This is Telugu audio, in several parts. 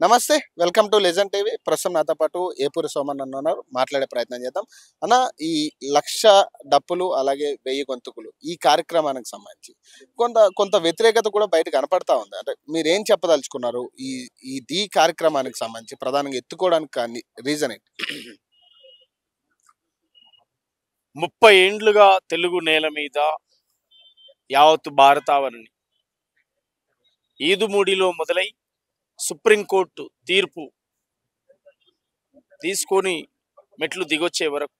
నమస్తే. Welcome to legend TV. ప్రస్తుతం నాతో పాటు ఏపూరి సోమన్ అన్న ఉన్నారు. మాట్లాడే ప్రయత్నం చేద్దాం. అన్న, ఈ 1,00,000 డప్పులు అలాగే 1000 గొంతుకులు ఈ కార్యక్రమానికి సంబంధించి కొంత కొంత వ్యతిరేకత కూడా బయట కనపడతా ఉంది. అంటే మీరేం చెప్పదలుచుకున్నారు ఈ కార్యక్రమానికి సంబంధించి ప్రధానంగా ఎత్తుకోవడానికి కానీ రీజన్ ఏంటి? 30 ఏండ్లుగా తెలుగు నేల మీద యావత్తు భారతావనిని ఈదుమూడిలో మొదలై సుప్రీంకోర్టు తీర్పు తీసుకొని మెట్లు దిగొచ్చే వరకు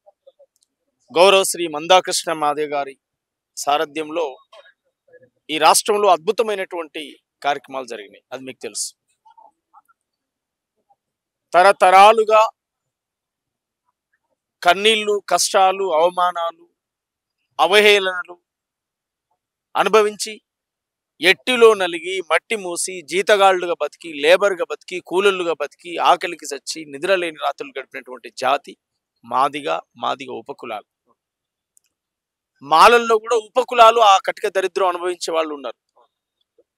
గౌరవ శ్రీ మందాకృష్ణ మాదిగ గారి సారథ్యంలో ఈ రాష్ట్రంలో అద్భుతమైనటువంటి కార్యక్రమాలు జరిగినాయి. అది మీకు తెలుసు. తరతరాలుగా కన్నీళ్లు, కష్టాలు, అవమానాలు, అవహేళనలు అనుభవించి ఎట్టిలో నలిగి మట్టి మూసి జీతగాళ్లుగా బతికి, లేబర్గా బతికి, కూలీలుగా బతికి, ఆకలికి చచ్చి నిద్రలేని రాత్రులు గడిపినటువంటి జాతి మాదిగ ఉపకులాలు. మాలల్లో కూడా ఉపకులాలు ఆ కటిక దరిద్రం అనుభవించే వాళ్ళు ఉన్నారు.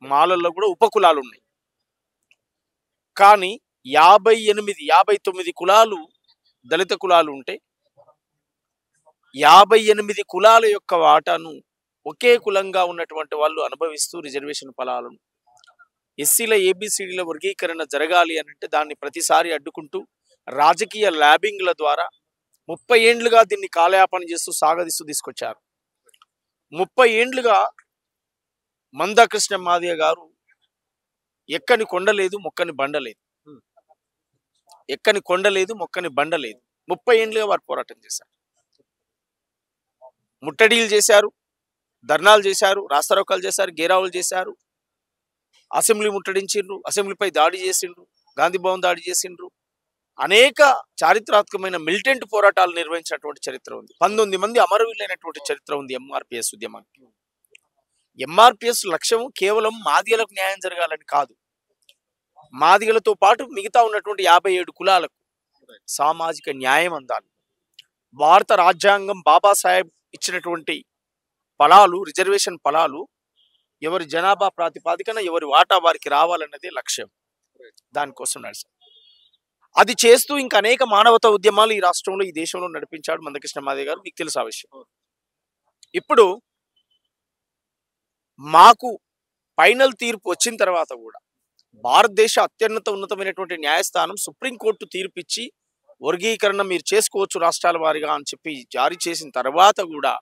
మాలల్లో కూడా ఉపకులాలు ఉన్నాయి. కానీ 59 కులాలు దళిత కులాలు ఉంటే 58 కులాల యొక్క వాటాను ఒకే కులంగా ఉన్నటువంటి వాళ్ళు అనుభవిస్తూ రిజర్వేషన్ ఫలాలను ఎస్సీల ఏబిసిడీల వర్గీకరణ జరగాలి అని అంటే దాన్ని ప్రతిసారి అడ్డుకుంటూ రాజకీయ ల్యాబింగ్ల ద్వారా 30 ఏండ్లుగా దీన్ని కాలయాపన చేస్తూ సాగదీస్తూ తీసుకొచ్చారు. 30 ఏండ్లుగా మందాకృష్ణ మాదిగ గారు ఎక్కని కొండలేదు, మొక్కని బండలేదు. ఎక్కని కొండలేదు, మొక్కని బండలేదు. 30 ఏండ్లుగా వారు పోరాటం చేశారు. ముట్టడీలు చేశారు, ధర్నాలు చేశారు, రాస్తారోకాలు చేశారు, గేరావులు చేశారు, అసెంబ్లీ ముట్టడించిండ్రు, అసెంబ్లీపై దాడి చేసిండ్రు, గాంధీ భవన్ దాడి చేసిండ్రు. అనేక చారిత్రాత్మకమైన మిలిటెంట్ పోరాటాలు నిర్వహించినటువంటి చరిత్ర ఉంది. 19 మంది అమరవీరులైనటువంటి చరిత్ర ఉంది ఎంఆర్పిఎస్ ఉద్యమానికి. ఎంఆర్పిఎస్ లక్ష్యం కేవలం మాదిగలకు న్యాయం జరగాలని కాదు, మాదిగలతో పాటు మిగతా ఉన్నటువంటి 57 కులాలకు సామాజిక న్యాయం అందాలి. భారత రాజ్యాంగం బాబాసాహెబ్ ఇచ్చినటువంటి ఫలాలు, రిజర్వేషన్ ఫలాలు ఎవరి జనాభా ప్రాతిపాదికన ఎవరి వాటా వారికి రావాలన్నదే లక్ష్యం. దానికోసం నడిచారు. అది చేస్తూ ఇంకా అనేక మానవతా ఉద్యమాలు ఈ రాష్ట్రంలో, ఈ దేశంలో నడిపించాడు మందకృష్ణ మాదిగ గారు. మీకు తెలుసు ఆ విషయం. ఇప్పుడు మాకు ఫైనల్ తీర్పు వచ్చిన తర్వాత కూడా భారతదేశ ఉన్నతమైనటువంటి న్యాయస్థానం సుప్రీంకోర్టు తీర్పిచ్చి వర్గీకరణ మీరు చేసుకోవచ్చు రాష్ట్రాల వారిగా అని చెప్పి జారీ చేసిన తర్వాత కూడా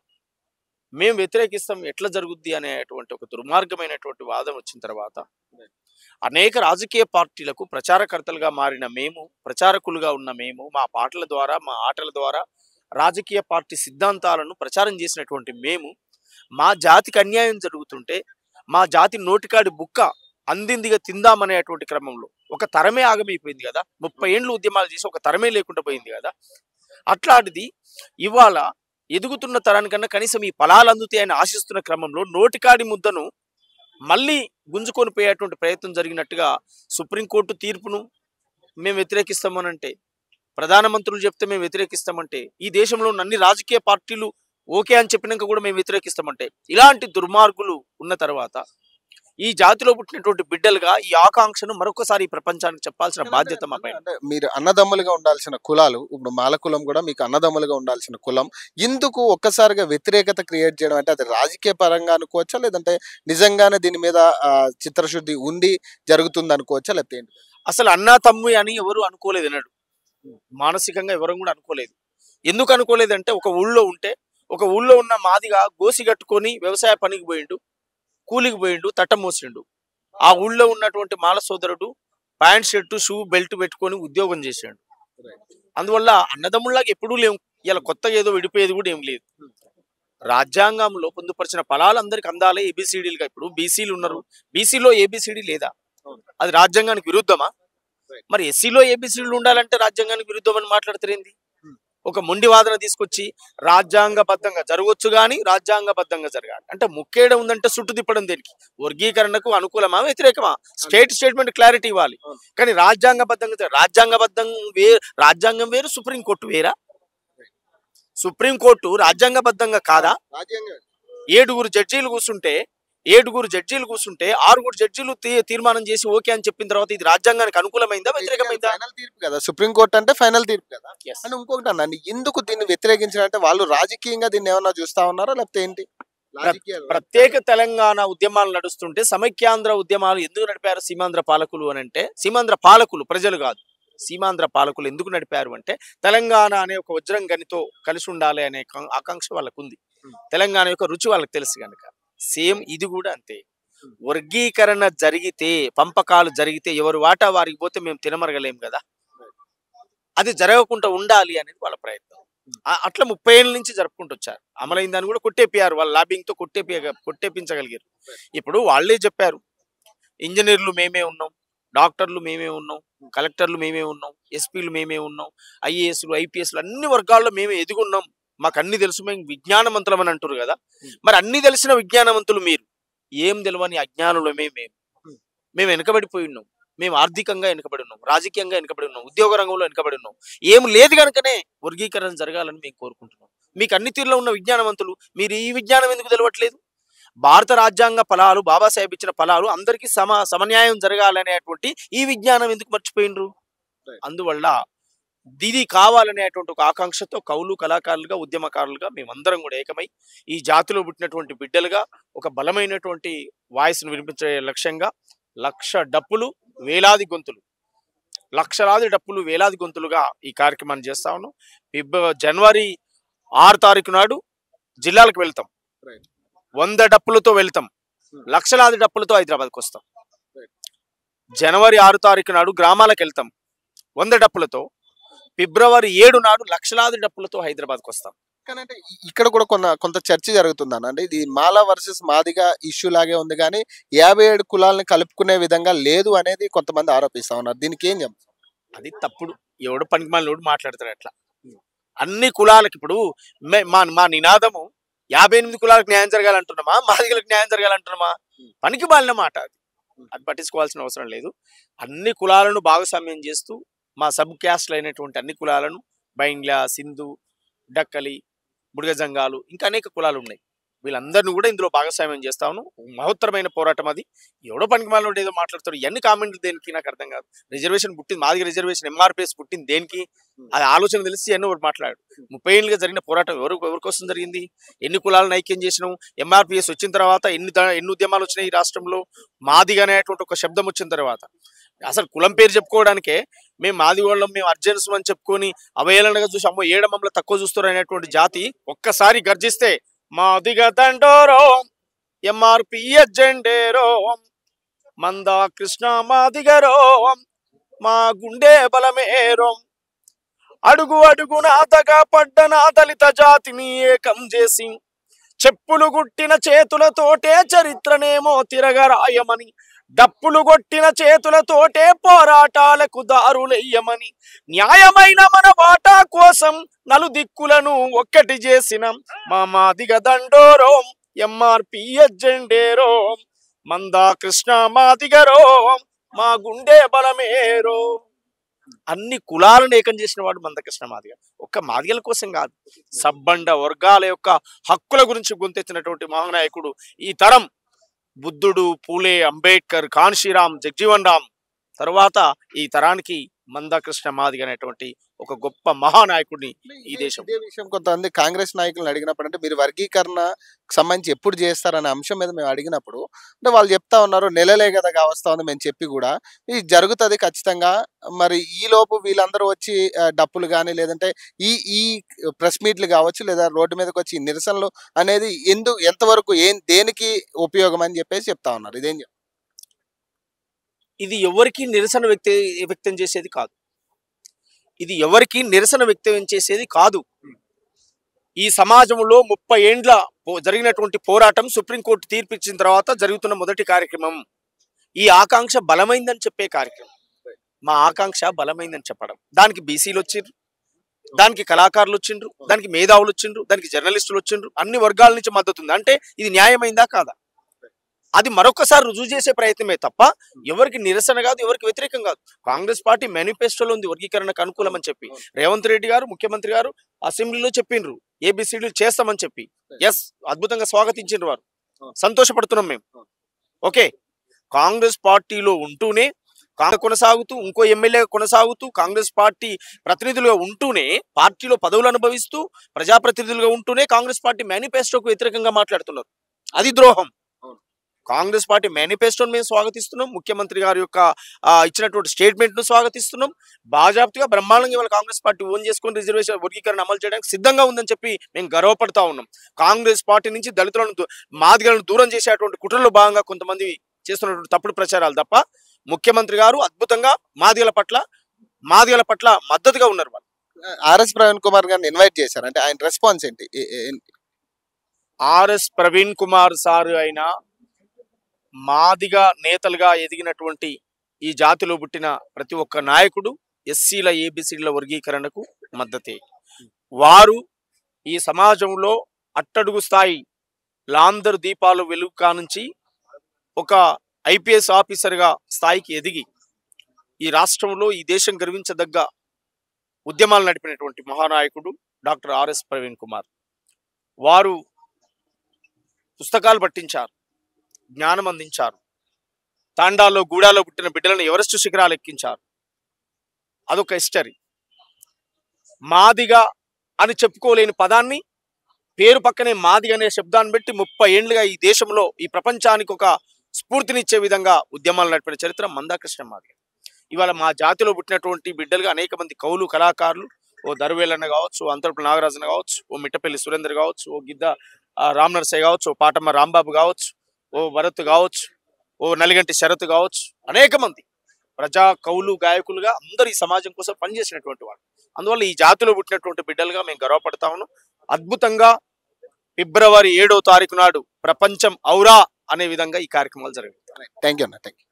మేము వ్యతిరేకిస్తాం, ఎట్లా జరుగుద్ది అనేటువంటి ఒక దుర్మార్గమైనటువంటి వాదం వచ్చిన తర్వాత అనేక రాజకీయ పార్టీలకు ప్రచారకర్తలుగా మారిన మేము, ప్రచారకులుగా ఉన్న మేము, మా పాటల ద్వారా, మా ఆటల ద్వారా రాజకీయ పార్టీ సిద్ధాంతాలను ప్రచారం చేసినటువంటి మేము, మా జాతికి అన్యాయం జరుగుతుంటే మా జాతి నోటికాడి బుక్క అందిందిగా తిందామనేటువంటి క్రమంలో ఒక తరమే ఆగమైపోయింది కదా. 30 ఏండ్లు ఉద్యమాలు చేసి ఒక తరమే లేకుండా పోయింది కదా. అట్లాంటిది ఇవాళ ఎదుగుతున్న తరానికన్నా కనీసం ఈ ఫలాలు అందుతాయని ఆశిస్తున్న క్రమంలో నోటికాడి ముద్దను మళ్ళీ గుంజుకొని పోయేటువంటి ప్రయత్నం జరిగినట్టుగా సుప్రీంకోర్టు తీర్పును మేము వ్యతిరేకిస్తామనంటే, ప్రధానమంత్రులు చెప్తే మేము వ్యతిరేకిస్తామంటే, ఈ దేశంలో ఉన్న అన్ని రాజకీయ పార్టీలు ఓకే అని చెప్పినాక కూడా మేము వ్యతిరేకిస్తామంటే, ఇలాంటి దుర్మార్గులు ఉన్న తర్వాత ఈ జాతిలో పుట్టినటువంటి బిడ్డలుగా ఈ ఆకాంక్షను మరొకసారి ఈ ప్రపంచానికి చెప్పాల్సిన బాధ్యత మా పైన. అంటే మీరు అన్నదమ్ములుగా ఉండాల్సిన కులాలు, ఇప్పుడు మాల కులం కూడా మీకు అన్నదమ్ములుగా ఉండాల్సిన కులం, ఇందుకు ఒక్కసారిగా వ్యతిరేకత క్రియేట్ చేయడం అంటే అది రాజకీయ పరంగా అనుకోవచ్చా, లేదంటే నిజంగానే దీని మీద చిత్రశుద్ధి ఉండి జరుగుతుంది అనుకోవచ్చా, లేకపోతే ఏంటి? అసలు అన్నా తమ్మి అని ఎవరు అనుకోలేదు అన్నాడు. మానసికంగా ఎవరు కూడా అనుకోలేదు. ఎందుకు అనుకోలేదంటే, ఒక ఊళ్ళో ఉన్న మాదిగా గోసి కట్టుకొని వ్యవసాయ పనికి పోయిండు, కూలికి పోయిండు, తట్ట మోసిండు. ఆ ఊళ్ళో ఉన్నటువంటి మాల సోదరుడు ప్యాంట్ షర్టు షూ బెల్ట్ పెట్టుకొని ఉద్యోగం చేసాడు. అందువల్ల అన్నదమ్ముళ్ళకి ఎప్పుడూ లేవు. ఇలా కొత్తగా ఏదో విడిపోయేది కూడా ఏం లేదు. రాజ్యాంగంలో పొందుపరిచిన ఫలాలు అందరికి అందాలే ఏబిసిడీలుగా. ఇప్పుడు బీసీలు ఉన్నారు, బీసీలో ఏబిసిడి లేదా? అది రాజ్యాంగానికి విరుద్ధమా? మరి ఎస్సీలో ఏబిసిడీలు ఉండాలంటే రాజ్యాంగానికి విరుద్ధం అని మాట్లాడతారేంది? ఒక మొండి వాదన తీసుకొచ్చి రాజ్యాంగబద్ధంగా జరగవచ్చు కానీ రాజ్యాంగబద్ధంగా జరగాలి అంటే ముక్కేడ ఉందంటే చుట్టు తిప్పడం దేనికి? వర్గీకరణకు అనుకూలమా వ్యతిరేకమా? స్టేట్మెంట్ క్లారిటీ ఇవ్వాలి. కానీ రాజ్యాంగం వేరు, సుప్రీంకోర్టు వేరా? సుప్రీంకోర్టు రాజ్యాంగబద్ధంగా కాదా? 7 జడ్జీలు కూర్చుంటే 7గురు జడ్జీలు కూర్చుంటే 6గురు జడ్జీలు తీర్మానం చేసి ఓకే అని చెప్పిన తర్వాత ఇది రాజ్యాంగానికి అనుకూలమైందా వ్యతిరేకమైందా? ఫైనల్ తీర్పు కదా, సుప్రీంకోర్టు అంటే ఫైనల్ తీర్పు కదా. Yes. అని ఇంకొకటి అన్న, ఎందుకు దీన్ని వ్యతిరేకించారంటే వాళ్ళు రాజకీయంగా దీన్ని ఏమన్నా చూస్తా ఉన్నారా లేకపోతే ఏంటి? ప్రత్యేక తెలంగాణ ఉద్యమాలు నడుస్తుంటే సమైక్యాంధ్ర ఉద్యమాలు ఎందుకు నడిపారు సీమాంధ్ర పాలకులు అని అంటే, సీమాంధ్ర పాలకులు ప్రజలు కాదు, సీమాంధ్ర పాలకులు ఎందుకు నడిపారు అంటే తెలంగాణ అనే ఒక వజ్రం గనితో కలిసి ఉండాలి అనే ఆకాంక్ష వాళ్ళకు ఉంది. తెలంగాణ యొక్క రుచి వాళ్ళకి తెలుసు కనుక. సేమ్ ఇది కూడా అంతే. వర్గీకరణ జరిగితే, పంపకాలు జరిగితే ఎవరు వాటా వారికి పోతే మేము తినమరగలేం కదా, అది జరగకుండా ఉండాలి అనేది వాళ్ళ ప్రయత్నం. అట్లా 30 ఏళ్ళ నుంచి జరుపుకుంటూ వచ్చారు. అమలైందని కూడా కొట్టేపియారు, వాళ్ళ లాబింగ్ తో కొట్టేపించగలిగారు. ఇప్పుడు వాళ్ళే చెప్పారు, ఇంజనీర్లు మేమే ఉన్నాం, డాక్టర్లు మేమే ఉన్నాం, కలెక్టర్లు మేమే ఉన్నాం, ఎస్పీలు మేమే ఉన్నాం, ఐఏఎస్లు ఐపీఎస్లు అన్ని వర్గాల్లో మేమే ఎదుగున్నాం, మాకు అన్ని తెలుసు, మేము విజ్ఞానవంతులం అని అంటారు కదా. మరి అన్ని తెలిసిన విజ్ఞానవంతులు మీరు, ఏం తెలియని అజ్ఞానులమే మేము వెనుకబడిపోయి ఉన్నాం. మేము ఆర్థికంగా వెనుకబడి ఉన్నాం, రాజకీయంగా వెనుకబడి ఉన్నాం, ఉద్యోగ రంగంలో వెనుకబడి ఉన్నాం. ఏం లేదు కనుకనే వర్గీకరణ జరగాలని మేము కోరుకుంటున్నాం. మీకు అన్ని తీరులో ఉన్న విజ్ఞానవంతులు, మీరు ఈ విజ్ఞానం ఎందుకు తెలవట్లేదు? భారత రాజ్యాంగ ఫలాలు, బాబాసాహెబ్ ఇచ్చిన ఫలాలు అందరికీ సమన్యాయం జరగాలనేటువంటి ఈ విజ్ఞానం ఎందుకు మర్చిపోయినరు? అందువల్ల ఇది కావాలనేటువంటి ఒక ఆకాంక్షతో కవులు, కళాకారులుగా, ఉద్యమకారులుగా మేమందరం కూడా ఏకమై ఈ జాతిలో పుట్టినటువంటి బిడ్డలుగా ఒక బలమైనటువంటి వాయిస్ను వినిపించే లక్ష్యంగా 1,00,000 డప్పులు, వేలాది గొంతులు, లక్షలాది డప్పులు, వేలాది గొంతులుగా ఈ కార్యక్రమాన్ని చేస్తా ఉన్నాం. జనవరి 6 తారీఖు నాడు జిల్లాలకు వెళ్తాం, 100 డప్పులతో వెళ్తాం, లక్షలాది డప్పులతో హైదరాబాద్కి వస్తాం. జనవరి 6 తారీఖు నాడు గ్రామాలకు వెళ్తాం 100 డప్పులతో, ఫిబ్రవరి 7 నాడు లక్షలాది డప్పులతో హైదరాబాద్కి వస్తాం. కానీ అంటే ఇక్కడ కూడా కొంత చర్చ జరుగుతుందన్న, అంటే ఇది మాలా వర్సెస్ మాదిగా ఇష్యూ లాగే ఉంది కానీ 57 కులాలని కలుపుకునే విధంగా లేదు అనేది కొంతమంది ఆరోపిస్తా ఉన్నారు. దీనికి ఏం చెప్తారు? అది తప్పుడు. ఎవడు పనికిమాలినోడు మాట్లాడతాడు అట్లా. అన్ని కులాలకు ఇప్పుడు మా నినాదము 58 కులాలకు న్యాయం జరగాలంటున్నామా, మాదిగలకు న్యాయం జరగాలంటున్నామా? పనికి మాలిన మాట అది. అది పట్టించుకోవాల్సిన అవసరం లేదు. అన్ని కులాలను భాగస్వామ్యం చేస్తూ మా సబ్ క్యాస్ట్లు అయినటువంటి అన్ని కులాలను, బైంగ్లా, సింధు, డక్కలి, బుడగజంగాలు, ఇంకా అనేక కులాలు ఉన్నాయి, వీళ్ళందరినీ కూడా ఇందులో భాగస్వామ్యం చేస్తాను. మహోత్తరమైన పోరాటం అది. ఎవడో పనికి మాలినోడు ఏదో మాట్లాడతాడు, ఇవన్నీ కామెంట్లు దేనికి నాకు అర్థం కాదు. రిజర్వేషన్ పుట్టింది, మాదిగ రిజర్వేషన్ ఎంఆర్పిఎస్ పుట్టింది దేనికి? అది ఆలోచన తెలిసి ఎన్నో ఒకటి మాట్లాడు. 30 ఏళ్ళుగా జరిగిన పోరాటం ఎవరికోసం జరిగింది? ఎన్ని కులాలను ఐక్యం చేసినాం? ఎంఆర్పిఎస్ వచ్చిన తర్వాత ఎన్ని ఉద్యమాలు వచ్చినాయి ఈ రాష్ట్రంలో? మాదిగ అనేటువంటి ఒక శబ్దం వచ్చిన తర్వాత అసలు కులం పేరు చెప్పుకోవడానికే మేము మాదిగోళ్ళం, మేము అర్జెన్స్ అని చెప్పుకొని అవహేళనగా చూసి అమ్మో ఏడ మమ్మల్ని తక్కువ చూస్తారు అనేటువంటి జాతి ఒక్కసారి గర్జిస్తే మాదిగ దండోరో ఎంఆర్పిఎస్ జెండేరో మందా కృష్ణ మాదిగరో మా గుండె బలమేరో అడుగు అడుగున ఆతగా పడ్డ నా దళిత జాతిని ఏకం చేసి చెప్పులు గుట్టిన చేతులతోటే చరిత్రనేమో తిరగరాయమని, డప్పులు కొట్టిన చేతులతోటే పోరాటాలకు దారులెయ్యమని, న్యాయమైన మన వాటా కోసం నలుదిక్కులను ఒక్కటి చేసిన మా మాదిగ దండోరో ఎంఆర్పిఎస్ జెండేరో మందా కృష్ణ మాదిగరో మా గుండె బలమేరో. అన్ని కులాలను ఏకం చేసిన వాడు మందకృష్ణ మాదిగ. ఒక్క మాదిగల కోసం కాదు, సబ్బండ వర్గాల యొక్క హక్కుల గురించి గొంతెత్తినటువంటి మహానాయకుడు ఈ తరం. బుద్ధుడు, పూలే, అంబేద్కర్, కాన్షీరామ్, జగ్జీవన్ రామ్ తర్వాత ఈ తరానికి మందకృష్ణ మాదిగ అనేటువంటి ఒక గొప్ప మహానాయకుడిని ఈ దేశం. ఇదే విషయం కొంతమంది కాంగ్రెస్ నాయకులను అడిగినప్పుడు, అంటే మీరు వర్గీకరణ సంబంధించి ఎప్పుడు చేస్తారనే అంశం మీద మేము అడిగినప్పుడు అంటే వాళ్ళు చెప్తా ఉన్నారు, నెలలే కదా కావస్తా ఉంది మేము చెప్పి కూడా ఇది జరుగుతుంది ఖచ్చితంగా. మరి ఈ లోపు వీళ్ళందరూ వచ్చి డప్పులు కానీ లేదంటే ఈ ఈ ప్రెస్ మీట్లు కావచ్చు లేదా రోడ్డు మీదకి వచ్చి నిరసనలు అనేది ఎంతవరకు దేనికి ఉపయోగం అని చెప్పేసి చెప్తా ఉన్నారు. ఇదేం ఇది ఎవరికి నిరసన వ్యక్తం చేసేది కాదు. ఇది ఎవరికి నిరసన వ్యక్తం చేసేది కాదు. ఈ సమాజంలో 30 ఏండ్ల జరిగినటువంటి పోరాటం సుప్రీంకోర్టు తీర్పిచ్చిన తర్వాత జరుగుతున్న మొదటి కార్యక్రమం. ఈ ఆకాంక్ష బలమైందని చెప్పే కార్యక్రమం. మా ఆకాంక్ష బలమైందని చెప్పడం. దానికి బీసీలు వచ్చిండ్రు, దానికి కళాకారులు వచ్చిండ్రు, దానికి మేధావులు వచ్చిండ్రు, దానికి జర్నలిస్టులు వచ్చిండ్రు, అన్ని వర్గాల నుంచి మద్దతు ఉంది. అంటే ఇది న్యాయమైందా కాదా? అది మరొకసారి రుజువు చేసే ప్రయత్నమే తప్ప ఎవరికి నిరసన కాదు, ఎవరికి వ్యతిరేకం కాదు. కాంగ్రెస్ పార్టీ మేనిఫెస్టోలో ఉంది వర్గీకరణకు అనుకూలం అని చెప్పి. రేవంత్ రెడ్డి గారు ముఖ్యమంత్రి గారు అసెంబ్లీలో చెప్పిండ్రు ఏబిసిడీలు చేస్తామని చెప్పి. ఎస్, అద్భుతంగా స్వాగతించిండ్రు వారు. సంతోషపడుతున్నాం మేము. ఓకే, కాంగ్రెస్ పార్టీలో ఉంటూనే కాంగ్రెస్ కొనసాగుతూ, ఇంకో ఎమ్మెల్యే కొనసాగుతూ, కాంగ్రెస్ పార్టీ ప్రతినిధులుగా ఉంటూనే, పార్టీలో పదవులు అనుభవిస్తూ, ప్రజాప్రతినిధులుగా ఉంటూనే కాంగ్రెస్ పార్టీ మేనిఫెస్టోకు వ్యతిరేకంగా మాట్లాడుతున్నారు. అది ద్రోహం. కాంగ్రెస్ పార్టీ మేనిఫెస్టోను మేము స్వాగతిస్తున్నాం. ముఖ్యమంత్రి గారి యొక్క ఇచ్చినటువంటి స్టేట్మెంట్ను స్వాగతిస్తున్నాం. బాజాప్తిగా బ్రహ్మాండంగా ఇవాళ కాంగ్రెస్ పార్టీ ఓన్ చేసుకుని రిజర్వేషన్ వర్గీకరణ అమలు చేయడానికి సిద్ధంగా ఉందని చెప్పి మేము గర్వపడతా ఉన్నాం. కాంగ్రెస్ పార్టీ నుంచి దళితులను మాదిగలను దూరం చేసేటువంటి కుట్రలో భాగంగా కొంతమంది చేస్తున్నటువంటి తప్పుడు ప్రచారాలు తప్ప, ముఖ్యమంత్రి గారు అద్భుతంగా మాదిగల పట్ల మద్దతుగా ఉన్నారు. వాళ్ళు ఆర్ఎస్ ప్రవీణ్ కుమార్ గారిని ఇన్వైట్ చేశారు, అంటే ఆయన రెస్పాన్స్ ఏంటి? ఆర్ఎస్ ప్రవీణ్ కుమార్ సార్ అయినా మాదిగ నేతలుగా ఎదిగినటువంటి ఈ జాతిలో పుట్టిన ప్రతి ఒక్క నాయకుడు ఎస్సీల ఏబిసిల వర్గీకరణకు మద్దతే. వారు ఈ సమాజంలో అట్టడుగు స్థాయి లాందరు దీపాలు వెలుగు కానుంచి ఒక ఐపీఎస్ ఆఫీసర్గా స్థాయికి ఎదిగి ఈ రాష్ట్రంలో ఈ దేశం గర్వించదగ్గ ఉద్యమాలు నడిపినటువంటి మహానాయకుడు డాక్టర్ ఆర్ఎస్ ప్రవీణ్ కుమార్. వారు పుస్తకాలు పట్టించారు, జ్ఞానం అందించారు, తాండాల్లో గూడాలో పుట్టిన బిడ్డలను ఎవరెస్ట్ శిఖరాలు ఎక్కించారు. అదొక హిస్టరీ. మాదిగా అని చెప్పుకోలేని పదాన్ని పేరు పక్కనే మాదిగ అనే శబ్దాన్ని పెట్టి 30 ఏళ్లుగా ఈ దేశంలో, ఈ ప్రపంచానికి ఒక స్ఫూర్తినిచ్చే విధంగా ఉద్యమాలు నడిపిన చరిత్ర మందాకృష్ణ మాదిగ. ఇవాళ మా జాతిలో పుట్టినటువంటి బిడ్డలుగా అనేక మంది కవులు, కళాకారులు, ఓ దరువేలన్న కావచ్చు, ఓ అంతరపు నాగరాజన కావచ్చు, ఓ మిట్టపల్లి సురేందర్ కావచ్చు, ఓ గిద్ద రామ్ నరసయ్య కావచ్చు, ఓ పాటమ్మ రాంబాబు కావచ్చు, ఓ భరత్ కావచ్చు, ఓ నలిగంటి శరత్ కావచ్చు, అనేక మంది ప్రజా కవులు, గాయకులుగా అందరూ ఈ సమాజం కోసం పనిచేసినటువంటి వాళ్ళు. అందువల్ల ఈ జాతిలో పుట్టినటువంటి బిడ్డలుగా మేము గర్వపడతా ఉన్నాం. అద్భుతంగా ఫిబ్రవరి 7వ తారీఖు నాడు ప్రపంచం ఔరా అనే విధంగా ఈ కార్యక్రమాలు జరుగుతాయి. థ్యాంక్ యూ అన్న. Thank you.